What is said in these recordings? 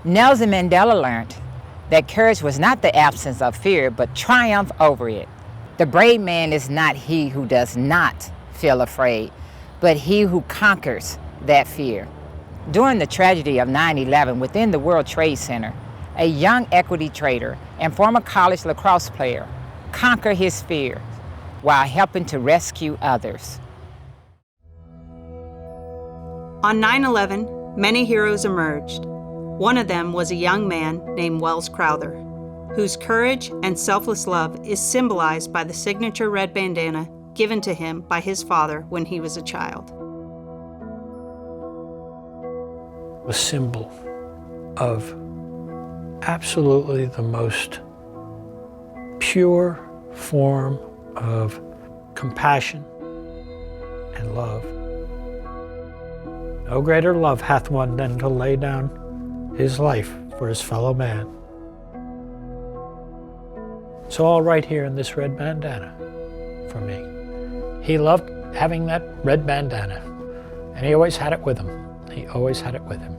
Nelson Mandela learned that courage was not the absence of fear, but triumph over it. The brave man is not he who does not feel afraid, but he who conquers that fear. During the tragedy of 9/11 within the World Trade Center, a young equity trader and former college lacrosse player conquered his fear while helping to rescue others. On 9/11, many heroes emerged. One of them was a young man named Welles Crowther, whose courage and selfless love is symbolized by the signature red bandana given to him by his father when he was a child. A symbol of absolutely the most pure form of compassion and love. No greater love hath one than to lay down his life for his fellow man. It's all right here in this red bandana for me. He loved having that red bandana, and he always had it with him. He always had it with him.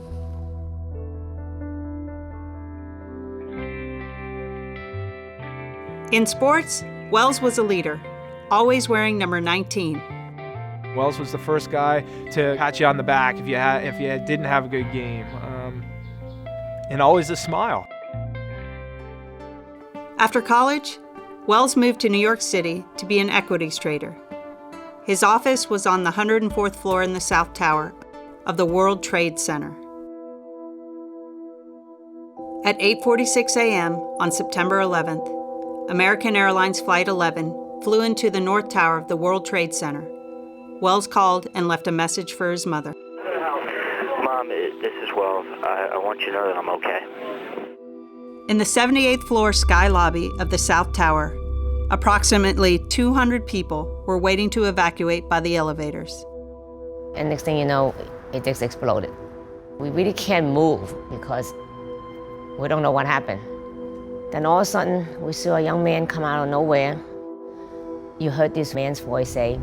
In sports, Welles was a leader, always wearing number 19. Welles was the first guy to pat you on the back if you didn't have a good game, and always a smile. After college, Welles moved to New York City to be an equities trader. His office was on the 104th floor in the South Tower of the World Trade Center. At 8:46 a.m. on September 11th, American Airlines Flight 11 flew into the North Tower of the World Trade Center. Welles called and left a message for his mother. Mom, this is Welles. I want you to know that I'm okay. In the 78th floor sky lobby of the South Tower, approximately 200 people were waiting to evacuate by the elevators. And next thing you know, it just exploded. We really can't move because we don't know what happened. Then all of a sudden, we saw a young man come out of nowhere. You heard this man's voice say,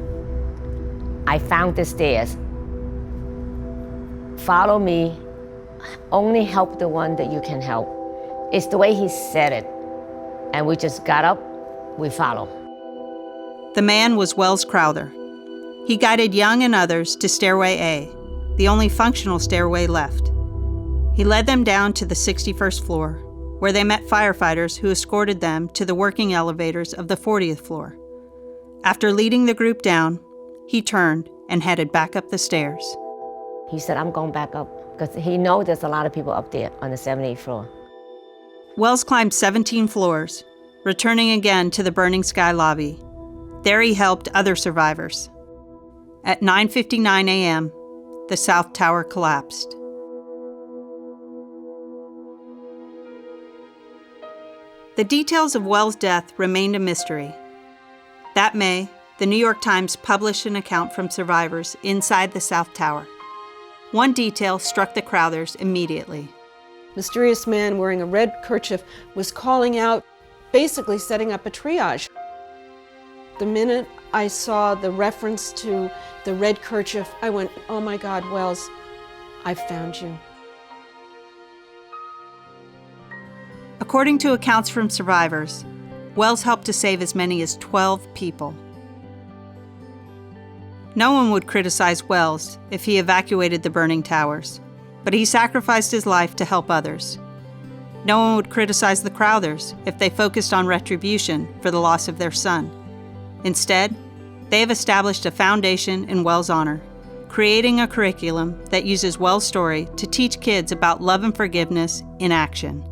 "I found the stairs. Follow me. Only help the one that you can help." It's the way he said it. And we just got up, we followed. The man was Welles Crowther. He guided Young and others to Stairway A, the only functional stairway left. He led them down to the 61st floor, where they met firefighters who escorted them to the working elevators of the 40th floor. After leading the group down, he turned and headed back up the stairs. He said, "I'm going back up," because he knows there's a lot of people up there on the 78th floor. Welles climbed 17 floors, returning again to the burning sky lobby. There he helped other survivors. At 9:59 a.m., the South Tower collapsed. The details of Welles' death remained a mystery. That May, the New York Times published an account from survivors inside the South Tower. One detail struck the Crowthers immediately. Mysterious man wearing a red kerchief was calling out, basically setting up a triage. The minute I saw the reference to the red kerchief, I went, "Oh my God, Welles, I found you." According to accounts from survivors, Welles helped to save as many as 12 people. No one would criticize Welles if he evacuated the burning towers, but he sacrificed his life to help others. No one would criticize the Crowthers if they focused on retribution for the loss of their son. Instead, they have established a foundation in Welles' honor, creating a curriculum that uses Welles' story to teach kids about love and forgiveness in action.